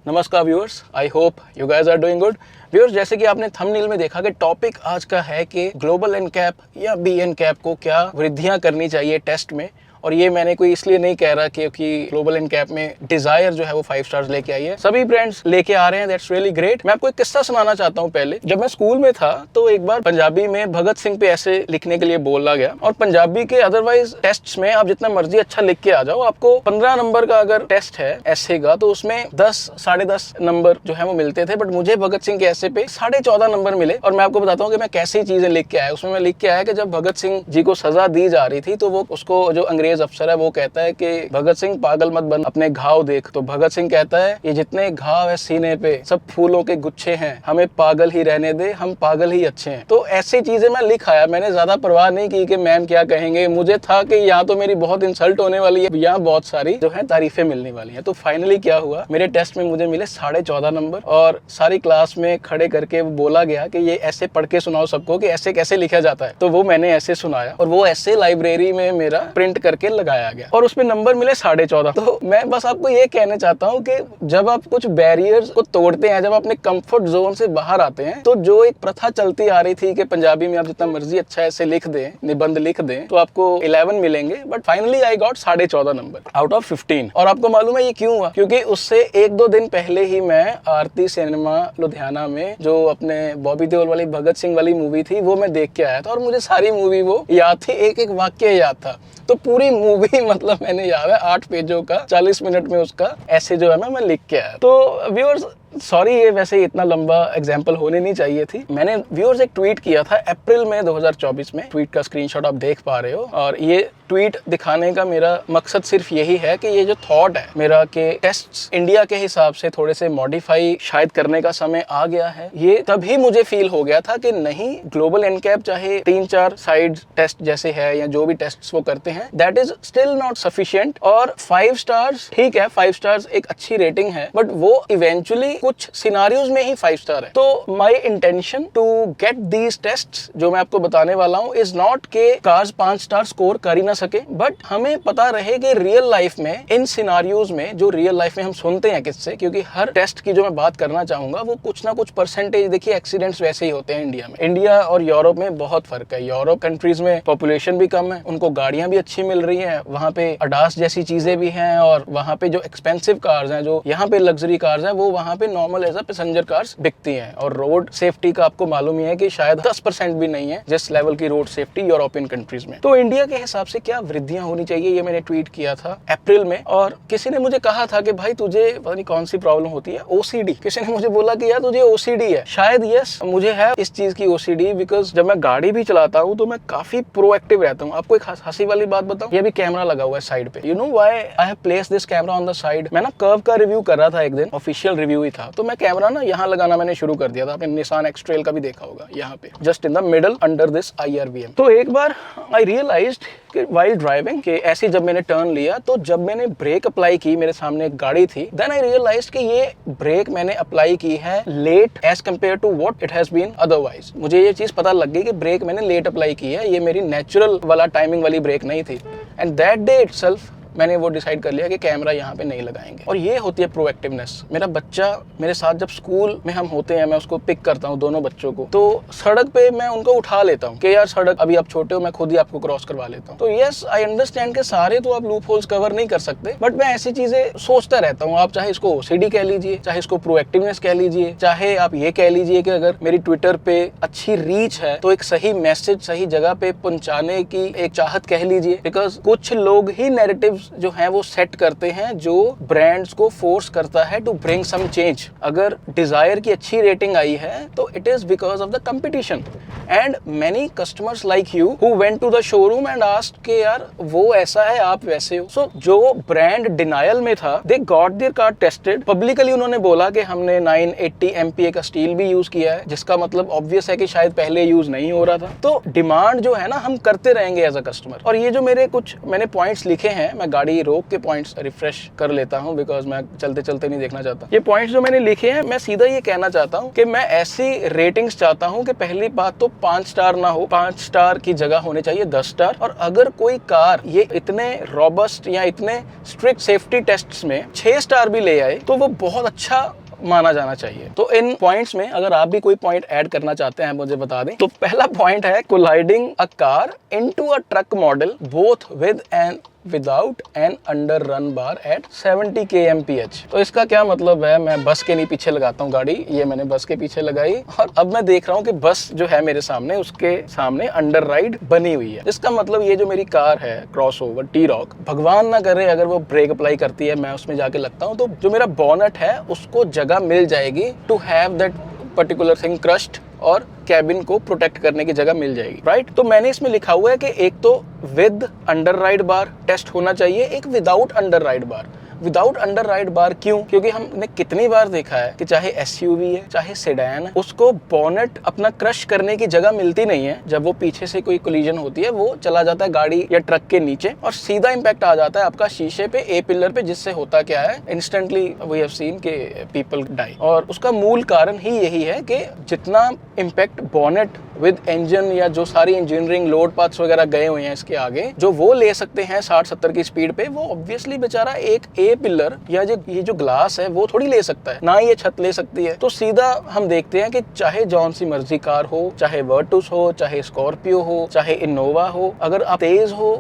नमस्कार viewers, I hope you guys are doing good. Viewers, जैसे कि आपने थंबनेल में देखा कि टॉपिक आज का है कि ग्लोबल एनकैप या बी एनकैप को क्या वृद्धियां करनी चाहिए टेस्ट में। और ये मैंने कोई इसलिए नहीं कह रहा क्योंकि ग्लोबल एनकैप में डिजायर जो है वो 5 स्टार्स लेके आई है, सभी ब्रांड्स लेके आ रहे हैं, दैट्स रियली ग्रेट। मैं आपको एक किस्सा सुनाना चाहता हूँ। पहले जब मैं स्कूल में था तो एक बार पंजाबी में भगत सिंह पे ऐसे लिखने के लिए बोला गया, और पंजाबी के अदरवाइज टेस्ट में आप जितना मर्जी अच्छा लिख के आ जाओ, आपको 15 नंबर का अगर टेस्ट है ऐसे का तो उसमें 10 साढ़े 10 नंबर जो है वो मिलते थे। बट मुझे भगत सिंह के ऐसे पे 14.5 नंबर मिले। और मैं आपको बताता हूँ कि मैं कैसी चीजें लिख के आया। उसमें मैं लिख के आया कि जब भगत सिंह जी को सजा दी जा रही थी तो वो उसको जो अंग्रेज अफसर है वो कहता है कि भगत सिंह पागल मत बन, अपने घाव देख। तो भगत सिंह कहता है ये जितने घाव है सीने पे सब फूलों के गुच्छे हैं, हमें पागल ही रहने दे, हम पागल ही अच्छे हैं। तो ऐसी चीजें मैं लिख आया। मैंने ज्यादा परवाह नहीं की कि मैम क्या कहेंगे। मुझे था कि यहाँ तो मेरी बहुत इंसल्ट होने वाली है, यहाँ बहुत सारी जो है तारीफें मिलने वाली हैं। तो फाइनली क्या हुआ, मेरे टेस्ट में मुझे मिले 14.5 नंबर। और सारी क्लास में खड़े करके बोला गया कि ये ऐसे पढ़ के सुनाओ सबको कि ऐसे कैसे लिखा जाता है। तो वो मैंने ऐसे सुनाया और वो ऐसे लाइब्रेरी में मेरा प्रिंट करके लगाया गया और उसमें नंबर मिले 14.5। तो मैं बस आपको ये कहना चाहता हूँ कि जब आप कुछ बैरियर्स को तोड़ते हैं, जब अपने कंफर्ट जोन से बाहर आते हैं, तो जो एक प्रथा चलती आ रही थी कि पंजाबी में आप जितना मर्जी अच्छा ऐसे लिख दें, निबंध लिख दें, तो आपको 11 मिलेंगे। But finally I got 14.5 number out of 15। और आपको मालूम है ये क्यों हुआ? क्योंकि उससे 1-2 दिन पहले ही मैं आरती सिनेमा लुधियाना में जो अपने बॉबी देओल वाली भगत सिंह वाली मूवी थी वो मैं देख के आया था। और मुझे सारी मूवी वो याद थी, एक एक वाक्य याद था। तो पूरी मूवी मतलब मैंने याद है 8 पेजों का 40 मिनट में उसका ऐसे जो है मैं लिख के आया। तो व्यूअर्स सॉरी, ये वैसे इतना लंबा एग्जाम्पल होने नहीं चाहिए थी। मैंने व्यूअर्स एक ट्वीट किया था अप्रैल में 2024 में। ट्वीट का स्क्रीनशॉट आप देख पा रहे हो। और ये ट्वीट दिखाने का मेरा मकसद सिर्फ यही है कि ये जो थॉट है मेरा कि टेस्ट्स इंडिया के हिसाब से थोड़े से मॉडिफाई शायद करने का समय आ गया है, ये तभी मुझे फील हो गया था कि नहीं, ग्लोबल एनकैप चाहे 3-4 साइड टेस्ट जैसे है या जो भी टेस्ट वो करते हैं, that is still not sufficient. और 5 स्टार्स ठीक है, 5 स्टार्स एक अच्छी रेटिंग है, बट वो इवेंचुअली कुछ सिनारियोज में ही 5 स्टार है। तो my intention to get these test जो मैं आपको बताने वाला हूँ इज नॉट के कार्स 5 स्टार स्कोर कर ही ना सके, बट हमें पता रहे कि रियल लाइफ में इन सिनारियोज में जो रियल लाइफ में हम सुनते हैं किससे, क्योंकि हर टेस्ट की जो मैं बात करना चाहूंगा वो कुछ ना कुछ परसेंटेज, देखिए एक्सीडेंट्स वैसे ही होते हैं इंडिया में। इंडिया और यूरोप में बहुत फर्क है। यूरोप कंट्रीज में पॉपुलेशन भी कम है, उनको गाड़ियां भी अच्छी मिल रही है, वहां पे अडास जैसी चीजें भी हैं, और वहां पे जो एक्सपेंसिव कार्स हैं, जो यहाँ पे लग्जरी कार्स हैं, वो वहां पे normal as a passenger cars बिकती हैं। और रोड सेफ्टी का आपको मालूम ही है कि शायद 10% भी नहीं है जिस लेवल की रोड सेफ्टी यूरोपियन कंट्रीज में। तो इंडिया के हिसाब से क्या वृद्धियां होनी चाहिए, ये मैंने ट्वीट किया था अप्रैल में। और किसी ने मुझे कहा था कि भाई तुझे पता नहीं कौन सी प्रॉब्लम होती है, ओसीडी। किसी ने मुझे बोला कि यार तुझे ओसीडी है। शायद यस, मुझे है इस चीज की ओसीडी, बिकॉज जब मैं गाड़ी भी चलाता हूँ तो मैं काफी प्रोएक्टिव रहता हूँ। आपको एक हंसी वाली बात बताऊं, ये भी कैमरा लगा हुआ है साइड पे। You know why I have placed this camera on the side? मैं ना कर्व का रिव्यू कर रहा था एक दिन, ऑफिशियल रिव्यू ही था, तो मैं कैमरा ना यहाँ लगाना मैंने शुरू कर दिया था। आपने निसान एक्स-ट्रेल का भी देखा होगा, यहाँ पे just in the middle under this IRVM। तो एक बार आई रियलाइज्ड कि व्हाइल ड्राइविंग कि ऐसी जब मैंने टर्न लिया तो जब मैंने ब्रेक अप्लाई की, मेरे सामने एक गाड़ी थी, देन आई रियलाइज्ड कि ये ब्रेक मैंने अप्लाई की है late as compared to what it has been otherwise. मुझे ये चीज पता लग गई कि ब्रेक मैंने लेट अप्लाई की है, ये मेरी नेचुरल वाला टाइमिंग वाली ब्रेक नहीं थी। एंड दैट डे इटसेल्फ मैंने वो डिसाइड कर लिया कि कैमरा यहाँ पे नहीं लगाएंगे। और ये होती है प्रोएक्टिवनेस। मेरा बच्चा मेरे साथ जब स्कूल में हम होते हैं, मैं उसको पिक करता हूँ, दोनों बच्चों को, तो सड़क पे मैं उनको उठा लेता हूँ कि यार सड़क अभी आप छोटे हो, मैं खुद ही आपको क्रॉस करवा लेता हूँ। तो यस, आई अंडरस्टैंड कि सारे तो आप लूप होल्स कवर नहीं कर सकते, बट मैं ऐसी चीजें सोचता रहता हूँ। आप चाहे इसको OCD कह लीजिए, चाहे इसको प्रोएक्टिवनेस कह लीजिए, चाहे आप ये कह लीजिए कि अगर मेरी ट्विटर पे अच्छी रीच है तो एक सही मैसेज सही जगह पे पहुंचाने की एक चाहत कह लीजिए। बिकॉज कुछ लोग ही नैरेटिव जो है वो सेट करते हैं जो ब्रांड्स को फोर्स करता है टू ब्रिंग सम चेंज। अगर डिजायर की अच्छी रेटिंग आई है तो it is because of the competition and many customers like you who went to the showroom and asked के यार वो ऐसा है आप वैसे हो। सो जो ब्रांड डिनायल में था, they got their car tested publicly. उन्होंने बोला कि हमने 980 MPa का स्टील भी यूज किया है, जिसका मतलब ऑब्वियस है कि शायद पहले यूज नहीं हो रहा था। तो डिमांड जो है ना हम करते रहेंगे एज अ कस्टमर। और ये जो मेरे कुछ मैंने पॉइंट्स लिखे हैं, मैं गाड़ी रोक के पॉइंट्स रिफ्रेश कर लेता हूँ, बिकॉज मैं चलते चलते नहीं देखना चाहता। ये पॉइंट्स जो मैंने लिखे हैं, मैं सीधा ये कहना चाहता हूँ कि मैं ऐसी रेटिंग्स चाहता हूँ कि पहली बात तो 5 स्टार ना हो, 5 स्टार की जगह होने चाहिए 10 स्टार। और अगर कोई कार ये इतने रॉबस्ट या इतने स्ट्रिक्ट सेफ्टी टेस्ट्स में 6 स्टार भी ले आए तो वो बहुत अच्छा माना जाना चाहिए। तो इन पॉइंट्स में अगर आप भी कोई पॉइंट ऐड करना चाहते हैं मुझे बता दें। तो पहला पॉइंट है colliding a car into a truck model both with and without an under run bar at 70 kmph। तो इसका क्या मतलब है, मैं बस के नहीं पीछे लगाता हूँ गाड़ी, ये मैंने बस के पीछे लगाई और अब मैं देख रहा हूँ कि बस जो है मेरे सामने, उसके सामने अंडर राइड बनी हुई है। जिसका मतलब ये जो मेरी कार है क्रॉसओवर टी-रॉक, भगवान ना करे अगर वो ब्रेक अप्लाई करती है, मैं उसमें जाके लगता हूँ, तो जो मेरा बॉनेट है उसको जगह मिल जाएगी to have that particular thing crushed, और कैबिन को प्रोटेक्ट करने की जगह मिल जाएगी, राइट। तो मैंने इसमें लिखा हुआ है कि एक तो with under ride bar test होना चाहिए, एक without under ride bar. Without under ride bar क्यों? क्योंकि हमने कितनी बार देखा है कि चाहे एसयूवी है चाहे सेडान है, उसको बॉनेट अपना क्रश करने की जगह मिलती नहीं है। जब वो पीछे से कोई कोलिजन होती है, वो चला जाता है गाड़ी या ट्रक के नीचे और सीधा इंपैक्ट आ जाता है आपका शीशे पे, ए पिलर पे, जिससे होता क्या है, इंस्टेंटली वी हैव सीन के पीपल डाई। और उसका मूल कारण ही यही है कि जितना इंपैक्ट बॉनेट विद इंजन या जो सारी इंजीनियरिंग लोड पाथ्स वगैरह गए हुए हैं इसके आगे, जो वो ले सकते हैं 60-70 की स्पीड पे, वो ऑब्वियसली बेचारा एक ए पिलर या ये जो ग्लास है वो थोड़ी ले सकता है, ना ये छत ले सकती है। तो सीधा हम देखते हैं कि चाहे जौन सी मर्जी कार हो, चाहे वर्टुस हो, चाहे स्कॉर्पियो हो, चाहे इनोवा हो, अगर आप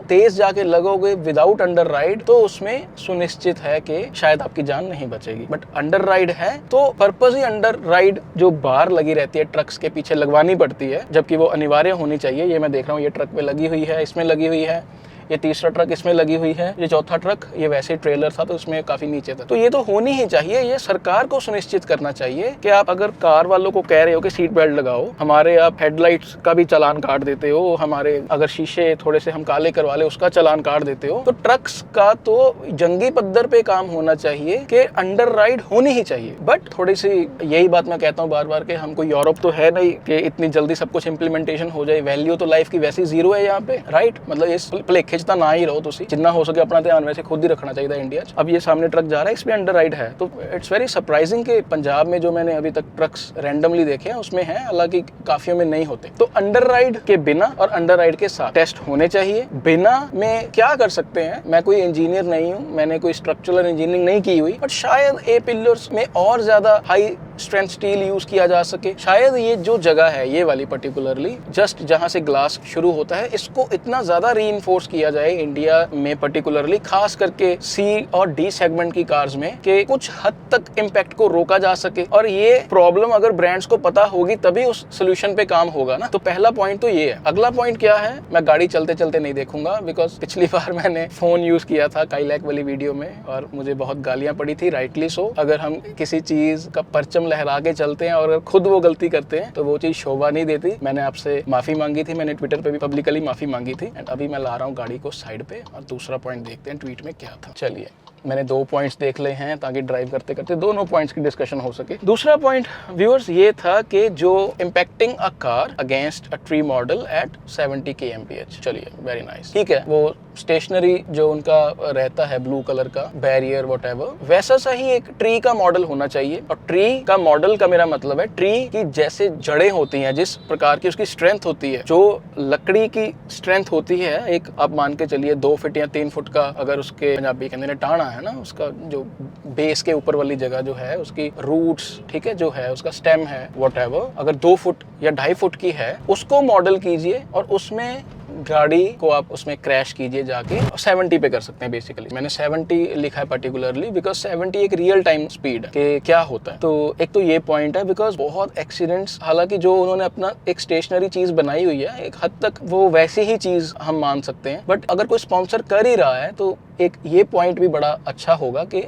तेज जाके लगोगे विदाउट अंडर राइड, तो उसमें सुनिश्चित है कि शायद आपकी जान नहीं बचेगी। बट अंडर राइड है तो पर्पज ही अंडर राइड जो बार लगी रहती है ट्रक्स के पीछे लगवानी पड़ती है, जबकि वो अनिवार्य होनी चाहिए। ये मैं देख रहा हूँ, ये ट्रक पे लगी हुई है, इसमें लगी हुई है, ये तीसरा ट्रक इसमें लगी हुई है, ये चौथा ट्रक ये वैसे ट्रेलर था तो इसमें काफी नीचे था। तो ये तो होनी ही चाहिए। ये सरकार को सुनिश्चित करना चाहिए कि आप अगर कार वालों को कह रहे हो कि सीट बेल्ट लगाओ, हमारे आप हेडलाइट्स का भी चालान काट देते हो, हमारे अगर शीशे थोड़े से हम काले करवा ले उसका चालान काट देते हो, तो ट्रक्स का तो जंगी पद्धर पे काम होना चाहिए कि अंडर राइड होनी ही चाहिए। बट थोड़ी सी यही बात मैं कहता हूँ बार बार कि हमको यूरोप तो है नहीं कि इतनी जल्दी सब कुछ इंप्लीमेंटेशन हो जाए। वैल्यू तो लाइफ की वैसी जीरो है यहाँ पे, राइट। मतलब इस प्ले खिंचता ना ही रहो, तुसी जितना हो सके अपना ध्यान वैसे खुद ही रखना चाहिए इंडिया। अब ये सामने ट्रक जा रहा है, इसमें अंडर राइड है, तो इट्स वेरी सरप्राइजिंग कि पंजाब में जो मैंने अभी तक ट्रक्स रैंडमली देखे हैं उसमें है, हालांकि काफियों में नहीं होते। तो अंडर राइड के बिना और अंडर राइड के साथ टेस्ट होने चाहिए। बिना में क्या कर सकते हैं, मैं कोई इंजीनियर नहीं हूँ, मैंने कोई स्ट्रक्चरल इंजीनियरिंग नहीं की हुई, बट शायद ए पिलर्स में और ज्यादा हाई स्ट्रेंथ स्टील यूज किया जा सके। शायद ये जो जगह है, ये वाली पर्टिकुलरली जस्ट जहां से ग्लास शुरू होता है, इसको इतना ज्यादा रीइंफोर्स किया जाए इंडिया में पर्टिकुलरली, खास करके सी और डी सेगमेंट की कार्स में, कि कुछ हद तक इंपैक्ट को रोका जा सके। और ये प्रॉब्लम अगर ब्रांड्स को पता होगी तभी उस सोल्यूशन पे काम होगा ना। तो पहला पॉइंट तो ये है। अगला पॉइंट क्या है, मैं गाड़ी चलते चलते नहीं देखूंगा, बिकॉज पिछली बार मैंने फोन यूज किया था काइलैक वाली वीडियो में और मुझे बहुत गालियां पड़ी थी, राइटली सो। अगर हम किसी चीज का परचम लहरा के चलते हैं और अगर खुद वो गलती करते हैं तो वो चीज शोभा नहीं देती। मैंने आपसे माफी मांगी थी, मैंने ट्विटर पे भी पब्लिकली माफी मांगी थी। एंड अभी मैं ला रहा हूँ गाड़ी को साइड पे और दूसरा पॉइंट देखते हैं ट्वीट में क्या था। चलिए, मैंने 2 पॉइंट्स देख ले हैं ताकि ड्राइव करते करते दोनों पॉइंट्स की डिस्कशन हो सके। दूसरा पॉइंट व्यूअर्स ये था कि जो impacting a car against a tree model at 70 kmph। चलिए, वेरी नाइस, ठीक है। वो स्टेशनरी जो उनका रहता है ब्लू कलर का बैरियर व्हाटएवर, वैसा सा ही एक ट्री का मॉडल होना चाहिए। और ट्री का मॉडल का मेरा मतलब है ट्री की जैसे जड़ें होती हैं, जिस प्रकार की उसकी स्ट्रेंथ होती है, जो लकड़ी की स्ट्रेंथ होती है, एक आप मान के चलिए 2 फीट या 3 फुट का, अगर उसके पंजाबी कहते हैं टाणा है ना, उसका जो बेस के ऊपर वाली जगह जो है, उसकी रूट्स, ठीक है, जो है उसका स्टेम है व्हाटएवर, अगर 2 फुट या 2.5 फुट की है, उसको मॉडल कीजिए और उसमें गाड़ी को आप उसमें क्रैश कीजिए जाके, 70 पे कर सकते हैं बेसिकली। मैंने 70 लिखा है पर्टिकुलरली बिकॉज 70 एक रियल टाइम स्पीड है कि क्या होता है। तो एक तो ये पॉइंट है, बिकॉज बहुत एक्सीडेंट्स, हालांकि जो उन्होंने अपना एक स्टेशनरी चीज बनाई हुई है, एक हद तक वो वैसी ही चीज हम मान सकते हैं, बट अगर कोई स्पॉन्सर कर ही रहा है तो एक ये पॉइंट भी बड़ा अच्छा होगा कि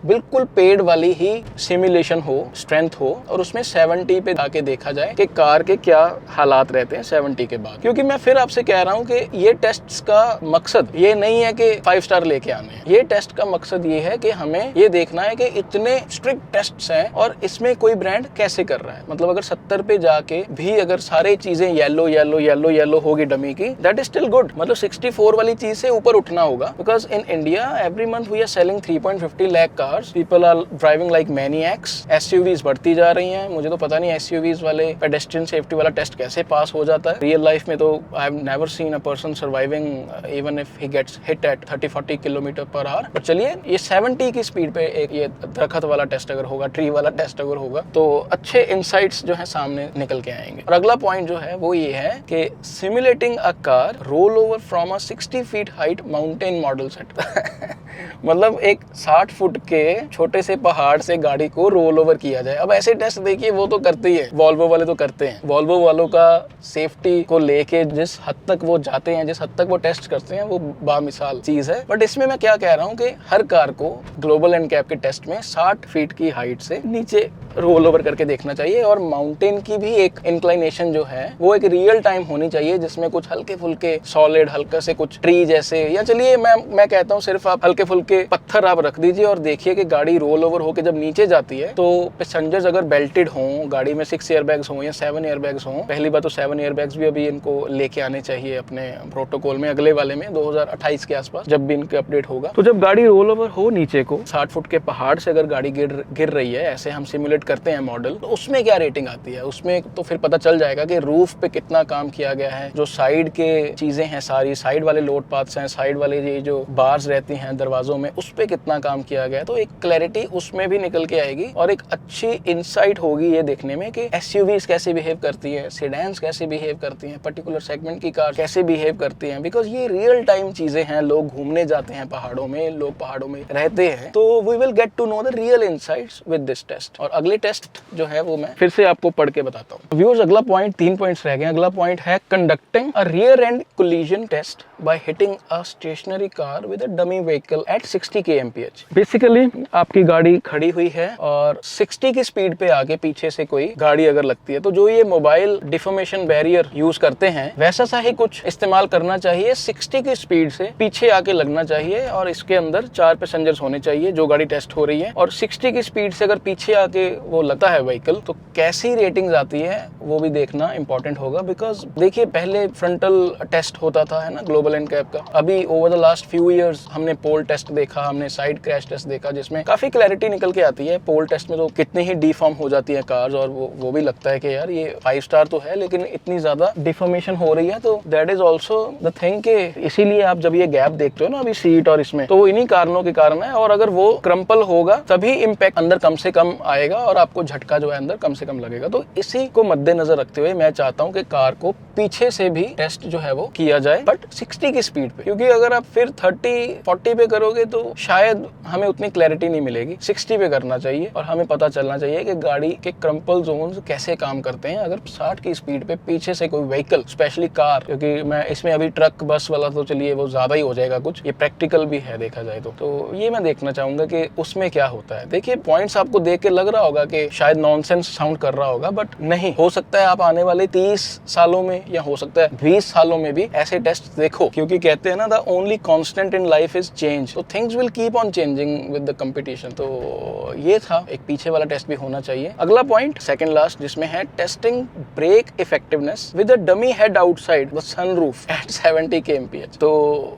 बिल्कुल पेड वाली ही सिमुलेशन हो, स्ट्रेंथ हो, और उसमें 70 पे जाके देखा जाए कि कार के क्या हालात रहते हैं 70 के बाद। क्योंकि मैं फिर आपसे कह रहा हूँ कि ये टेस्ट का मकसद ये नहीं है कि 5 स्टार लेके आने हैं। ये टेस्ट का मकसद ये है कि हमें ये देखना है कि इतने स्ट्रिक्ट टेस्ट्स हैं और इसमें कोई ब्रांड कैसे कर रहा है। मतलब अगर 70 पे जाके भी अगर सारी चीजें येलो येलो येलो येलो होगी डमी की, दैट इज स्टिल गुड। मतलब 64 वाली चीज से ऊपर उठना होगा, because in India every month we are selling 3.50 lakh cars, people are driving like maniacs, SUVs बढ़ती जा रही हैं। मुझे तो पता नहीं एसयूवीज वाले पेडेस्ट्रियन सेफ्टी वाला टेस्ट कैसे पास हो जाता है। रियल लाइफ में तो I have never seen a person surviving even if he gets hit at 30-40 kilometre per hour. But चलिए, ये 70 की स्पीड पे एक ये दरख्त वाला टेस्ट अगर होगा, ट्री वाला टेस्ट अगर होगा, तो अच्छे इंसाइट्स जो है सामने निकल के आएंगे। और अगला पॉइंट जो है वो ये है कि simulating a car roll over from a 60 feet height mountain model set. मतलब एक 60 फुट के छोटे से पहाड़ से गाड़ी को रोल ओवर किया जाए। अब ऐसे टेस्ट देखिए वो तो करते ही है, वॉल्वो वाले तो करते हैं। वॉल्वो वालों का सेफ्टी को लेके जिस हद तक वो जाते हैं, जिस हद तक वो टेस्ट करते हैं, वो बामिसाल चीज है। बट इसमें मैं क्या कह रहा हूँ कि हर कार को ग्लोबल एनकैप के टेस्ट में 60 फीट की हाइट से नीचे रोल ओवर करके देखना चाहिए। और माउंटेन की भी एक इंक्लाइनेशन जो है वो एक रियल टाइम होनी चाहिए, जिसमें कुछ हल्के फुल्के सॉलिड, हल्का से कुछ ट्री जैसे, या चलिए मैं कहता हूँ सिर्फ आप हल्के फुल्के पत्थर आप रख दीजिए और देखिए कि गाड़ी रोल ओवर होकर जब नीचे जाती है तो पैसेंजर्स अगर बेल्टेड हों, गाड़ी में 6 एयरबैग्स हों या 7 एयरबैग्स हों। पहली बात तो 7 एयरबैग्स भी अभी इनको लेके आने चाहिए अपने प्रोटोकॉल में, अगले वाले में 2028 के आसपास जब भी इनके अपडेट होगा। तो जब गाड़ी रोल ओवर हो नीचे को 60 फुट के पहाड़ से अगर गाड़ी गिर रही है, ऐसे हम सिमुलेट करते हैं मॉडल, तो उसमें क्या रेटिंग आती है, उसमें तो फिर पता चल जाएगा कि रूफ पे कितना काम किया गया है, जो साइड के चीजें हैं, सारी साइड वाले लोड पाथ्स हैं, साइड वाले ये जो बार्स रहती हैं दरवाजों में, उस पे कितना काम किया गया है। तो एक क्लैरिटी उसमें भी निकल के आएगी और एक अच्छी इंसाइट होगी ये देखने में कि एसयूवीज कैसे बिहेव करती है, सेडान्स कैसे बिहेव करती हैं, पर्टिकुलर सेगमेंट की कार कैसे बिहेव करती हैं। बिकॉज ये रियल टाइम चीजें हैं, लोग घूमने जाते हैं पहाड़ों में, लोग पहाड़ों में रहते हैं, तो we will get to know the real insights with this test. और अगले टेस्ट जो है वो मैं फिर से आपको पढ़ के बताता हूँ। व्यूअर्स, अगला पॉइंट 3 पॉइंट्स रह गए। अगला पॉइंट है conducting a rear end collision test by hitting a stationary car with a dummy vehicle at 60 kmph। Basically आपकी गाड़ी खड़ी हुई है और 60 की स्पीड पे आगे पीछे से कोई गाड़ी अगर लगती है, तो जो ये मोबाइल डिफॉर्मेशन बैरियर यूज करते हैं वैसा सा ही कुछ इस्तेमाल करना चाहिए। 60 की स्पीड से पीछे आके लगना चाहिए और इसके अंदर 4 पैसेंजर्स होने चाहिए जो गाड़ी टेस्ट हो रही है। और 60 की स्पीड से अगर पीछे आके वो लगता है व्हीकल, तो कैसी रेटिंग्स आती है वो भी देखना इंपॉर्टेंट होगा। बिकॉज देखिए, पहले फ्रंटल टेस्ट होता था, है ना, ग्लोबल एनकैप का। अभी over the last few years हमने पोल टेस्ट देखा, हमने साइड क्रैश टेस्ट देखा, जिसमें काफी क्लैरिटी निकल के आती है। पोल टेस्ट में तो कितनी ही डिफॉर्म हो जाती है कार्स और वो भी लगता है कि यार ये 5 स्टार तो है लेकिन इतनी ज्यादा डिफॉर्मेशन हो रही है। तो that is also the thing के इसीलिए आप जब ये गैप देखते हो ना अभी सीट और इसमें, तो इन्हीं कारणों के कारण है। और अगर वो क्रम्पल होगा तभी इम्पैक्ट अंदर कम से कम आएगा और आपको झटका जो है अंदर कम से कम लगेगा। तो इसी को मद्देनजर रखते हुए मैं चाहता हूँ कि कार को पीछे से भी टेस्ट जो है वो किया जाए, बट 60 की स्पीड पे। क्योंकि अगर आप फिर 30-40 पे करोगे तो शायद हमें उतनी क्लैरिटी नहीं मिलेगी। 60 पे करना चाहिए और हमें पता चलना चाहिए कि गाड़ी के क्रम्पल जोन्स कैसे काम करते हैं अगर 60 की स्पीड पे पीछे से कोई व्हीकल, स्पेशली कार, क्योंकि मैं इसमें अभी ट्रक बस वाला तो चलिए वो ज्यादा ही हो जाएगा, कुछ ये प्रैक्टिकल भी है देखा जाए तो ये मैं देखना चाहूंगा कि उसमें क्या होता है। देखिए, पॉइंट्स आपको देख के लग रहा होगा कि शायद नॉनसेंस साउंड कर रहा होगा, बट नहीं, हो सकता है आप आने वाले 30 सालों में या हो सकता है 20 सालों में भी ऐसे टेस्ट देखो, क्योंकि कहते हैं ना, the only constant in life is change. तो things will keep on changing with the competition. तो ये था, एक पीछे वाला टेस्ट भी होना चाहिए। अगला पॉइंट, सेकंड लास्ट, जिसमें है testing brake effectiveness with a dummy head outside the sunroof at 70 kmph। तो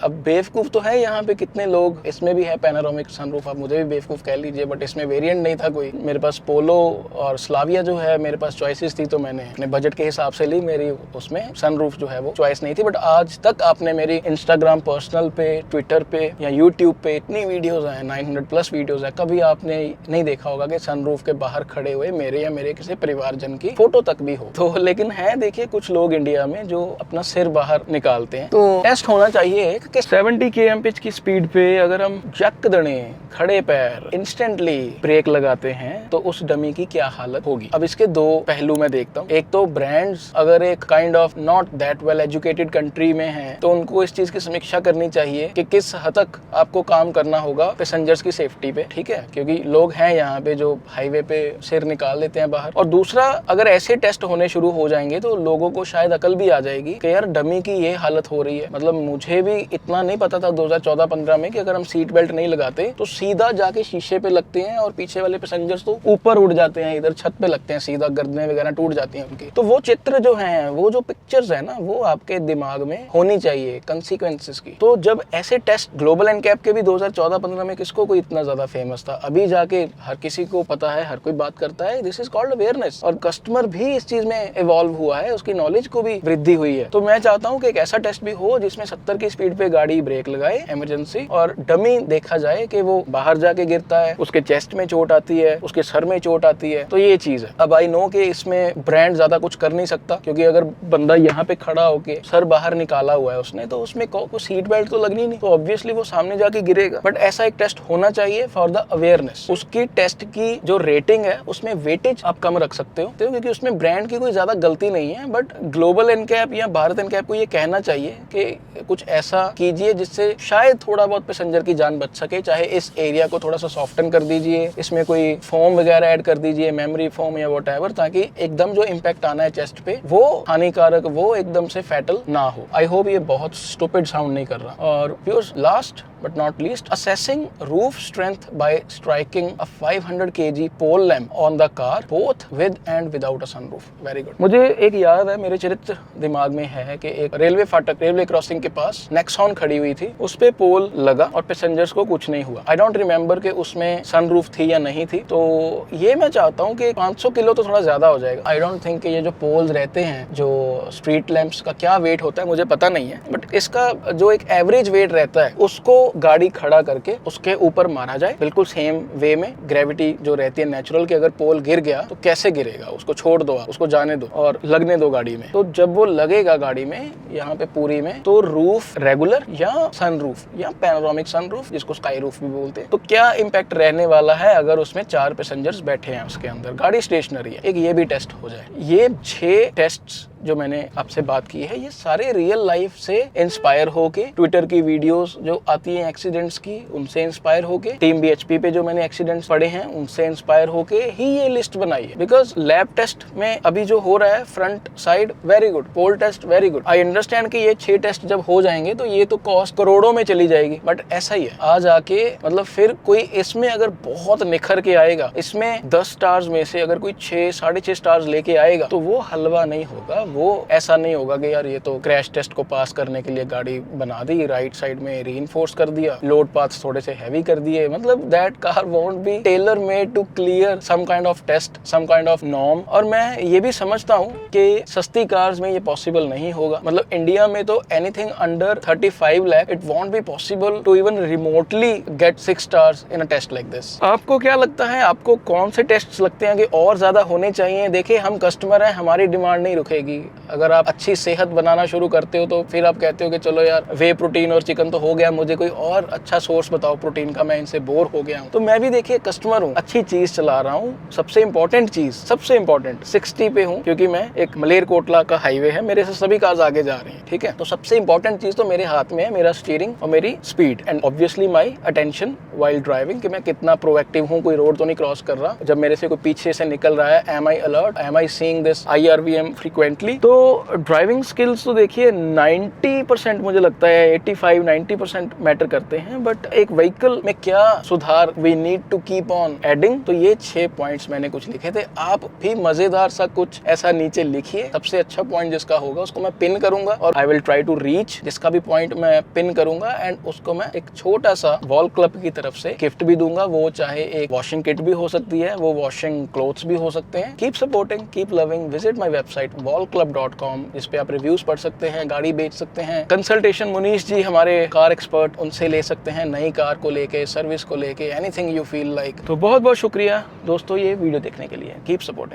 अब बेवकूफ तो है यहाँ पे कितने लोग, इसमें भी है पैनोरामिक सनरूफ, आप मुझे भी बेवकूफ कह लीजिए, बट इसमें वेरिएंट नहीं था कोई। मेरे पास पोलो और स्लाविया जो है मेरे पास चॉइसेस थी, तो मैंने अपने बजट के हिसाब से ली। मेरी उसमें सनरूफ जो है वो चॉइस नहीं थी। बट आज तक आपने मेरी इंस्टाग्राम पर्सनल पे, ट्विटर पे या यूट्यूब पे इतनी वीडियोस हैं, 900+ वीडियोस है, कभी आपने नहीं देखा होगा कि सनरूफ के बाहर खड़े हुए मेरे या मेरे किसी परिवारजन की फोटो तक भी हो। तो लेकिन है, देखिए, कुछ लोग इंडिया में जो अपना सिर बाहर निकालते हैं। तो टेस्ट होना चाहिए कि 70 kmph की स्पीड पे अगर हम यकदणे खड़े पैर इंस्टेंटली ब्रेक लगाते हैं तो उस डमी की क्या हालत होगी। अब इसके दो पहलू मैं देखता हूँ। एक तो ब्रांड्स अगर एक kind of not that well educated country में है तो उनको इस चीज की समीक्षा करनी चाहिए कि किस हद तक आपको काम करना होगा पैसेंजर्स की सेफ्टी सेफ्टी पे, ठीक है, क्योंकि लोग हैं यहाँ पे जो हाईवे पे सिर निकाल देते हैं बाहर। और दूसरा, अगर ऐसे टेस्ट होने शुरू हो जाएंगे तो लोगों को शायद अकल भी आ जाएगी कि यार डमी की ये हालत हो रही है। मतलब मुझे भी इतना नहीं पता था 2014-15 में कि अगर हम सीट बेल्ट नहीं लगाते तो सीधा जाके शीशे पे लगते हैं और पीछे वाले पैसेंजर्स तो ऊपर उड़ जाते हैं, इधर छत पे लगते हैं, सीधा गर्दनें वगैरह टूट जाती हैं उनकी। तो वो चित्र जो है, वो जो पिक्चर्स है ना, वो आपके दिमाग में होनी चाहिए कंसिक्वेंसेस की। तो जब ऐसे टेस्ट ग्लोबल एनकैप के भी 2014-15 में किसको कोई इतना ज्यादा फेमस था, अभी जाके हर किसी को पता है, हर कोई बात करता है। This is called awareness. और कस्टमर भी इस चीज में इवॉल्व हुआ है, उसकी नॉलेज को भी वृद्धि हुई है। तो मैं चाहता हूँ कि एक ऐसा टेस्ट भी हो जिसमें 70 की स्पीड पे गाड़ी ब्रेक लगाए इमरजेंसी, और डमी देखा जाए कि वो बाहर जाके गिरता है, उसके चेस्ट में चोट आती है, उसके सर में चोट आती है। तो ये चीज है। अब आई नो कि इसमें ब्रांड ज्यादा कुछ कर नहीं सकता, क्योंकि अगर बंदा यहाँ पे खड़ा होके सर बाहर निकाला हुआ है उसने, तो उसमें को सीट बेल्ट तो लगनी नहीं, तो ऑब्वियसली वो सामने जाके गिरेगा। बट ऐसा एक टेस्ट होना चाहिए फॉर द अवेयरनेस। उसकी टेस्ट की जो रेटिंग है उसमें वेटेज आप कम रख सकते हो, क्योंकि उसमें ब्रांड की कोई ज्यादा गलती नहीं है। बट ग्लोबल एनकैप या भारत एनकैप को ये कहना चाहिए कि कुछ ऐसा कीजिए जिससे शायद थोड़ा बहुत पैसेंजर की जान बच सके। चाहे इस एरिया को थोड़ा सा सॉफ्टन कर दीजिए, इसमें कोई फोम वगैरह ऐड कर दीजिए, मेमोरी फोम या व्हाटएवर, ताकि एकदम जो इम्पैक्ट आना है चेस्ट पे वो हानिकारक, वो एकदम से फैटल ना हो। आई होप ये बहुत स्टूपिड साउंड नहीं कर रहा। और viewers, last but not least, assessing roof strength by striking a 500 kg pole lamp on the car both with and without a sunroof. Very good. मुझे एक याद है, मेरे चरित्र दिमाग में है कि एक रेलवे फाटक, रेलवे क्रॉसिंग के पास नेक्सॉन खड़ी हुई थी, उस पे पोल लगा और पैसेंजर्स को कुछ नहीं हुआ। आई डोंट रिमेम्बर कि उसमें सनरूफ थी या नहीं थी। तो ये मैं चाहता हूँ कि 500 किलो तो थोड़ा ज्यादा हो जाएगा। आई डोंट थिंक कि ये जो पोल्स रहते हैं, जो स्ट्रीट लैंप्स का क्या वेट होता है मुझे पता नहीं है, बट इसका जो एक एवरेज वेट रहता है उसको गाड़ी खड़ा करके उसके ऊपर मारा जाए, बिल्कुल सेम वे में। ग्रेविटी जो रहती है नेचुरल, कि अगर पोल गिर गया तो कैसे गिरेगा, उसको छोड़ दो, उसको जाने दो और लगने दो गाड़ी में। तो जब वो लगेगा गाड़ी में, यहाँ पे पूरी में, तो रूफ रेगुलर या सनरूफ या पैनोरामिक सनरूफ, जिसको स्काई रूफ भी बोलते हैं, तो क्या इम्पैक्ट रहने वाला है अगर उसमें 4 पैसेंजर्स बैठे हैं उसके अंदर, गाड़ी स्टेशनरी है। एक ये भी टेस्ट हो जाए। ये 6 टेस्ट जो मैंने आपसे बात की है, ये सारे रियल लाइफ से इंस्पायर होके, ट्विटर की वीडियोस जो आती हैं एक्सीडेंट्स की, उनसे इंस्पायर होके, टीम BHP पे जो मैंने एक्सीडेंट्स पढ़े हैं उनसे इंस्पायर होके ही ये लिस्ट बनाई है। बिकॉज लैब टेस्ट में अभी जो हो रहा है, front side very good, pole test very good. I understand कि ये 6 टेस्ट जब हो जाएंगे तो ये तो कॉस्ट करोड़ों में चली जाएगी, बट ऐसा ही है। आज आके मतलब फिर कोई इसमें अगर बहुत निखर के आएगा, इसमें 10 स्टार्स में से अगर कोई 6, 6.5 स्टार्स लेके आएगा, तो वो हलवा नहीं होगा। वो ऐसा नहीं होगा कि यार ये तो क्रैश टेस्ट को पास करने के लिए गाड़ी बना दी, राइट साइड में रीइंफोर्स कर दिया, लोड पाथ्स थोड़े से हैवी कर दिए। मतलब that car won't be tailor made to clear some kind of test, some kind of norm. और मैं ये भी समझता हूँ कि सस्ती कार्स में ये पॉसिबल नहीं होगा। मतलब इंडिया में तो anything under 35 lakh, it won't be possible to even remotely get 6 stars in a test like this. आपको क्या लगता है, आपको कौन से टेस्ट लगते हैं कि और ज्यादा होने चाहिए? देखिए, हम कस्टमर हैं, हमारी डिमांड नहीं रुकेगी। अगर आप अच्छी सेहत बनाना शुरू करते हो तो फिर आप कहते हो कि चलो यार वे प्रोटीन और चिकन तो हो गया, मुझे कोई और अच्छा सोर्स बताओ प्रोटीन का, मैं इनसे बोर हो गया हूँ। तो मैं भी देखिए कस्टमर हूँ, अच्छी चीज चला रहा हूँ। सबसे इंपॉर्टेंट चीज, सबसे इंपॉर्टेंट 60 पे हूँ, क्योंकि मैं एक मलेरकोटला का हाईवे है, मेरे से सभी कार्स आगे जा रही हैं, ठीक है। तो सबसे इंपॉर्टेंट चीज तो मेरे हाथ में है, मेरा स्टीयरिंग और मेरी speed, and obviously my attention while driving, कि मैं कितना प्रोएक्टिव हूँ, कोई रोड तो नहीं क्रॉस कर रहा। जब मेरे से कोई पीछे से निकल रहा है, am I alert, am I seeing this IRVM frequently. तो ड्राइविंग स्किल्स तो देखिए 90% मुझे लगता है, 85-90% मैटर करते हैं। बट एक व्हीकल में क्या सुधार we need to keep on adding, तो ये 6 पॉइंट्स मैंने कुछ लिखे थे। आप भी मजेदार सा कुछ ऐसा नीचे लिखिए। सबसे अच्छा पॉइंट जिसका होगा उसको मैं पिन करूंगा, और I will try to reach जिसका भी पॉइंट मैं पिन करूंगा, एंड उसको मैं एक छोटा सा वॉल क्लब की तरफ से गिफ्ट भी दूंगा। वो चाहे एक वॉशिंग किट भी हो सकती है, वो वॉशिंग क्लोथ्स भी हो सकते हैं। Keep supporting, keep loving, visit my website wallclub.com, जिस पे आप रिव्यूज पढ़ सकते हैं, गाड़ी बेच सकते हैं। कंसल्टेशन मुनीश जी हमारे कार एक्सपर्ट, उनसे ले सकते हैं, नई कार को लेके, सर्विस को लेके, एनीथिंग यू फील लाइक। तो बहुत बहुत शुक्रिया दोस्तों ये वीडियो देखने के लिए। Keep supporting.